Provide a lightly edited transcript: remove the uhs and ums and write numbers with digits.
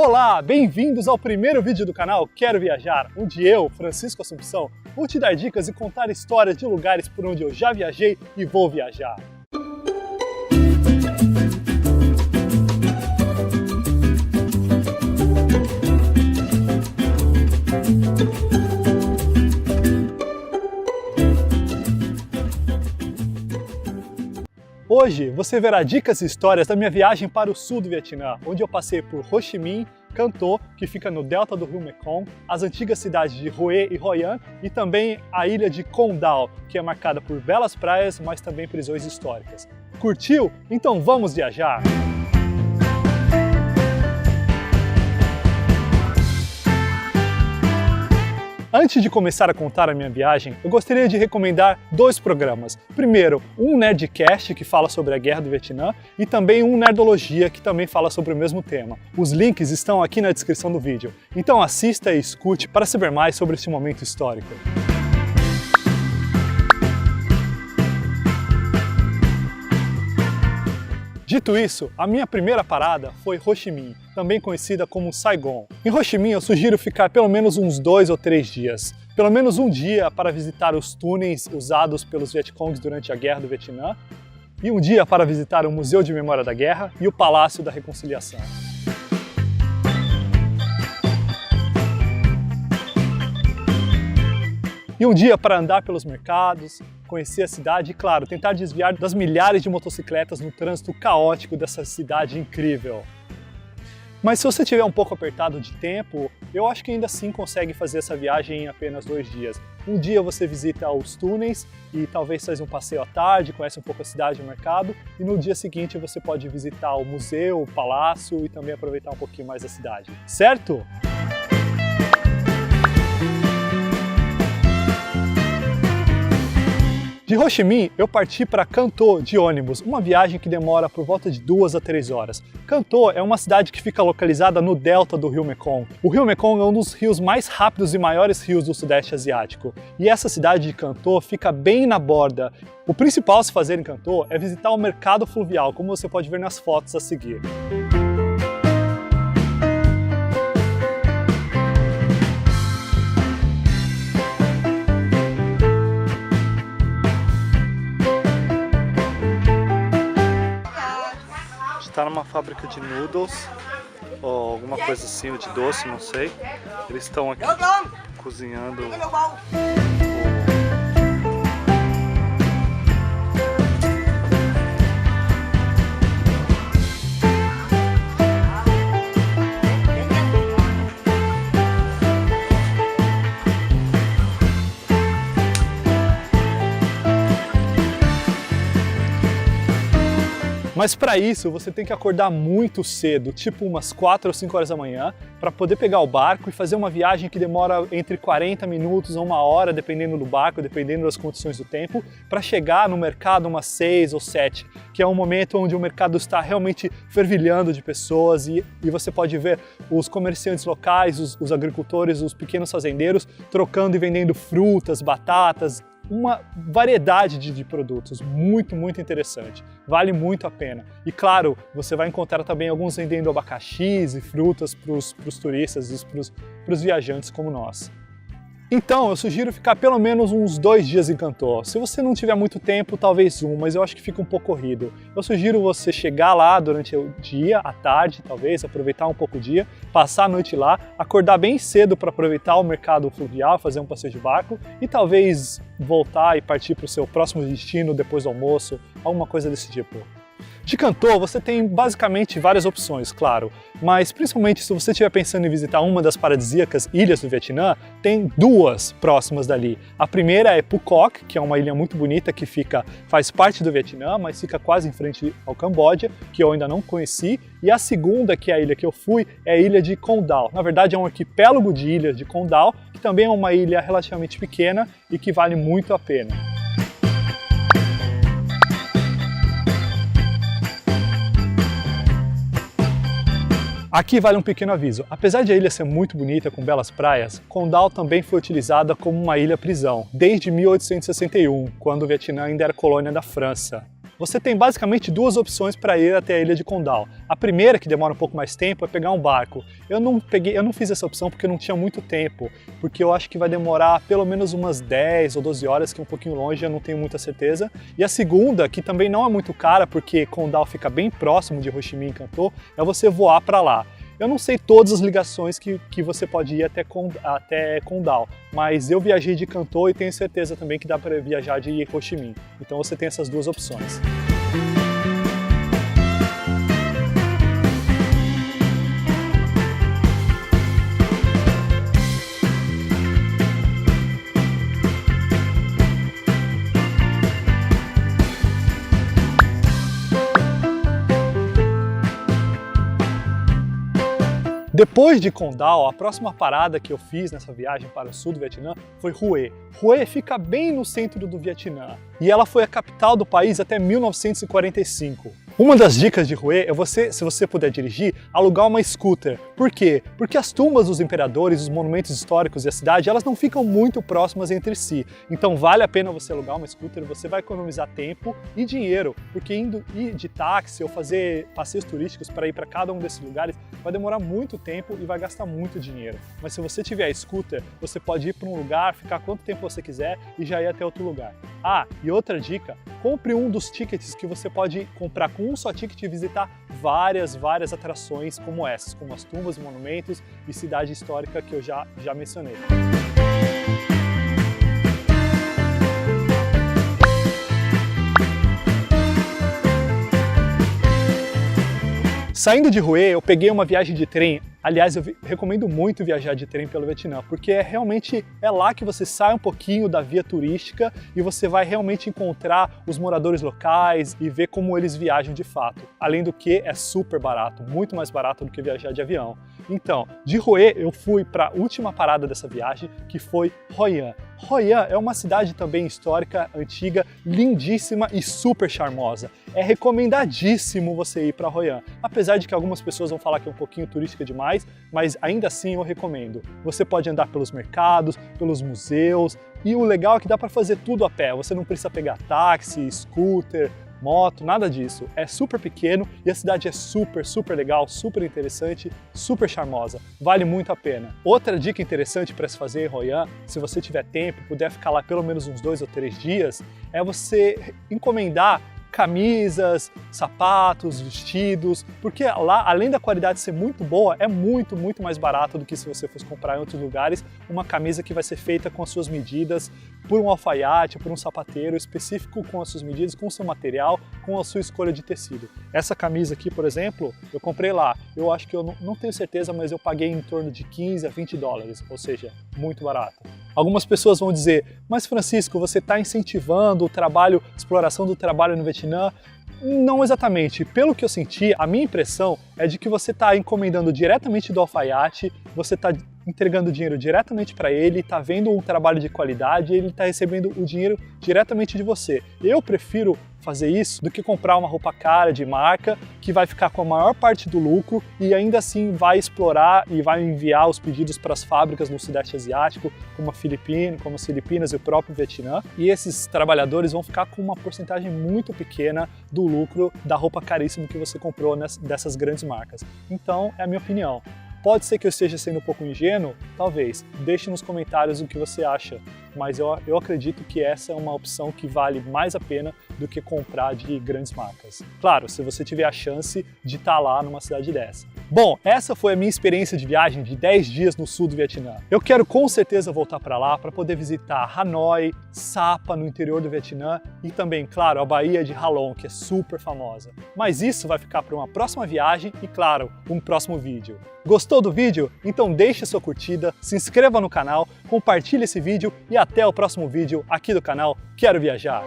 Olá, bem-vindos ao primeiro vídeo do canal Quero Viajar, onde eu, Francisco Assumpção, vou te dar dicas e contar histórias de lugares por onde eu já viajei e vou viajar. Hoje você verá dicas e histórias da minha viagem para o sul do Vietnã, onde eu passei por Ho Chi Minh, Can Tho, que fica no delta do rio Mekong, as antigas cidades de Hue e Hoi An e também a ilha de Con Dao, que é marcada por belas praias, mas também prisões históricas. Curtiu? Então vamos viajar! Antes de começar a contar a minha viagem, eu gostaria de recomendar dois programas. Primeiro, um Nerdcast, que fala sobre a Guerra do Vietnã, e também um Nerdologia, que também fala sobre o mesmo tema. Os links estão aqui na descrição do vídeo. Então assista e escute para saber mais sobre este momento histórico. Dito isso, a minha primeira parada foi Ho Chi Minh, também conhecida como Saigon. Em Ho Chi Minh eu sugiro ficar pelo menos uns 2 ou 3 dias. Pelo menos um dia para visitar os túneis usados pelos Vietcongs durante a Guerra do Vietnã e um dia para visitar o Museu de Memória da Guerra e o Palácio da Reconciliação. E um dia para andar pelos mercados, conhecer a cidade e, claro, tentar desviar das milhares de motocicletas no trânsito caótico dessa cidade incrível. Mas se você tiver um pouco apertado de tempo, eu acho que ainda assim consegue fazer essa viagem em apenas 2 dias. Um dia você visita os túneis e talvez faz um passeio à tarde, conhece um pouco a cidade e o mercado, e no dia seguinte você pode visitar o museu, o palácio e também aproveitar um pouquinho mais da cidade. Certo? De Ho Chi Minh, eu parti para Can Tho de ônibus, uma viagem que demora por volta de 2 a 3 horas. Can Tho é uma cidade que fica localizada no delta do rio Mekong. O rio Mekong é um dos rios mais rápidos e maiores rios do Sudeste Asiático. E essa cidade de Can Tho fica bem na borda. O principal a se fazer em Can Tho é visitar o mercado fluvial, como você pode ver nas fotos a seguir. Está numa fábrica de noodles, ou alguma coisa assim, ou de doce, não sei. Eles estão aqui cozinhando. Mas para isso você tem que acordar muito cedo, tipo umas 4 ou 5 horas da manhã, para poder pegar o barco e fazer uma viagem que demora entre 40 minutos a 1 hora, dependendo do barco, dependendo das condições do tempo, para chegar no mercado umas 6 ou 7, que é um momento onde o mercado está realmente fervilhando de pessoas e você pode ver os comerciantes locais, os agricultores, os pequenos fazendeiros trocando e vendendo frutas, batatas, uma variedade de produtos, muito interessante, vale muito a pena. E claro, você vai encontrar também alguns vendendo abacaxis e frutas para os turistas e para os viajantes como nós. Então, eu sugiro ficar pelo menos uns 2 dias em Can Tho. Se você não tiver muito tempo, talvez mas eu acho que fica um pouco corrido. Eu sugiro você chegar lá durante o dia, à tarde, talvez, aproveitar um pouco o dia, passar a noite lá, acordar bem cedo para aproveitar o mercado fluvial, fazer um passeio de barco e talvez voltar e partir para o seu próximo destino depois do almoço, alguma coisa desse tipo. De Can Tho você tem basicamente várias opções, claro, mas principalmente se você estiver pensando em visitar uma das paradisíacas ilhas do Vietnã, tem 2 próximas dali. A primeira é Phu Quoc, que é uma ilha muito bonita que faz parte do Vietnã, mas fica quase em frente ao Camboja, que eu ainda não conheci. E a segunda, que é a ilha que eu fui, é a ilha de Con Dao. Na verdade é um arquipélago de ilhas de Con Dao, que também é uma ilha relativamente pequena e que vale muito a pena. Aqui vale um pequeno aviso. Apesar de a ilha ser muito bonita, com belas praias, Con Dao também foi utilizada como uma ilha-prisão, desde 1861, quando o Vietnã ainda era colônia da França. você tem basicamente duas opções para ir até a ilha de Condal. A primeira, que demora um pouco mais tempo, é pegar um barco. Eu não fiz essa opção porque eu não tinha muito tempo, porque eu acho que vai demorar pelo menos umas 10 ou 12 horas, que é um pouquinho longe, eu não tenho muita certeza. E a segunda, que também não é muito cara, porque Condal fica bem próximo de Ho Chi Minh, Can-Tho, é você voar para lá. Eu não sei todas as ligações que você pode ir até Condal, mas eu viajei de Can-Tho e tenho certeza também que dá para viajar de Ho Chi Minh. Então você tem essas duas opções. Depois de Condal, a próxima parada que eu fiz nessa viagem para o sul do Vietnã foi Hue. Hue fica bem no centro do Vietnã e ela foi a capital do país até 1945. Uma das dicas de Hue é você, se você puder dirigir, alugar uma scooter. Por quê? Porque as tumbas dos imperadores, os monumentos históricos e a cidade, elas não ficam muito próximas entre si. Então vale a pena você alugar uma scooter, você vai economizar tempo e dinheiro, porque ir de táxi ou fazer passeios turísticos para ir para cada um desses lugares vai demorar muito tempo e vai gastar muito dinheiro. Mas se você tiver a scooter, você pode ir para um lugar, ficar quanto tempo você quiser e já ir até outro lugar. Ah, e outra dica, compre um dos tickets que você pode comprar com um só ticket e visitar várias atrações como essas, como as tumbas, monumentos e cidade histórica que eu já mencionei. Saindo de Hue, eu peguei uma viagem de trem. Aliás, eu recomendo muito viajar de trem pelo Vietnã, porque realmente é lá que você sai um pouquinho da via turística e você vai realmente encontrar os moradores locais e ver como eles viajam de fato. Além do que, é super barato, muito mais barato do que viajar de avião. Então, de Hue, eu fui para a última parada dessa viagem, que foi Hoi An. Hoi An é uma cidade também histórica, antiga, lindíssima e super charmosa. É recomendadíssimo você ir para Hoi An, apesar de que algumas pessoas vão falar que é um pouquinho turística demais, mas ainda assim eu recomendo. Você pode andar pelos mercados, pelos museus, e o legal é que dá para fazer tudo a pé. Você não precisa pegar táxi, scooter, moto, nada disso. É super pequeno e a cidade é super legal, super interessante, super charmosa. Vale muito a pena. Outra dica interessante para se fazer em Hoi An, se você tiver tempo, puder ficar lá pelo menos uns 2 ou 3 dias, é você encomendar camisas, sapatos, vestidos, porque lá, além da qualidade ser muito boa, é muito mais barato do que se você fosse comprar em outros lugares uma camisa que vai ser feita com as suas medidas, por um alfaiate, por um sapateiro específico com as suas medidas, com o seu material, com a sua escolha de tecido. Essa camisa aqui, por exemplo, eu comprei lá. Eu acho que eu não tenho certeza, mas eu paguei em torno de 15 a 20 dólares, ou seja, muito barato. Algumas pessoas vão dizer, mas Francisco, você está incentivando o trabalho, a exploração do trabalho no Vietnã? Não exatamente. Pelo que eu senti, a minha impressão é de que você está encomendando diretamente do alfaiate, você está entregando dinheiro diretamente para ele, está vendo um trabalho de qualidade e ele está recebendo o dinheiro diretamente de você. Eu prefiro fazer isso do que comprar uma roupa cara de marca que vai ficar com a maior parte do lucro e ainda assim vai explorar e vai enviar os pedidos para as fábricas no Sudeste Asiático, como as Filipinas e o próprio Vietnã, e esses trabalhadores vão ficar com uma porcentagem muito pequena do lucro da roupa caríssima que você comprou dessas grandes marcas. Então, é a minha opinião. Pode ser que eu esteja sendo um pouco ingênuo? Talvez. Deixe nos comentários o que você acha, mas eu acredito que essa é uma opção que vale mais a pena do que comprar de grandes marcas. Claro, se você tiver a chance de estar lá numa cidade dessa. Bom, essa foi a minha experiência de viagem de 10 dias no sul do Vietnã. Eu quero com certeza voltar para lá para poder visitar Hanoi, Sapa no interior do Vietnã e também, claro, a Baía de Ha Long, que é super famosa. Mas isso vai ficar para uma próxima viagem e, claro, um próximo vídeo. Gostou do vídeo? Então deixe sua curtida, se inscreva no canal, compartilhe esse vídeo e até o próximo vídeo aqui do canal Quero Viajar!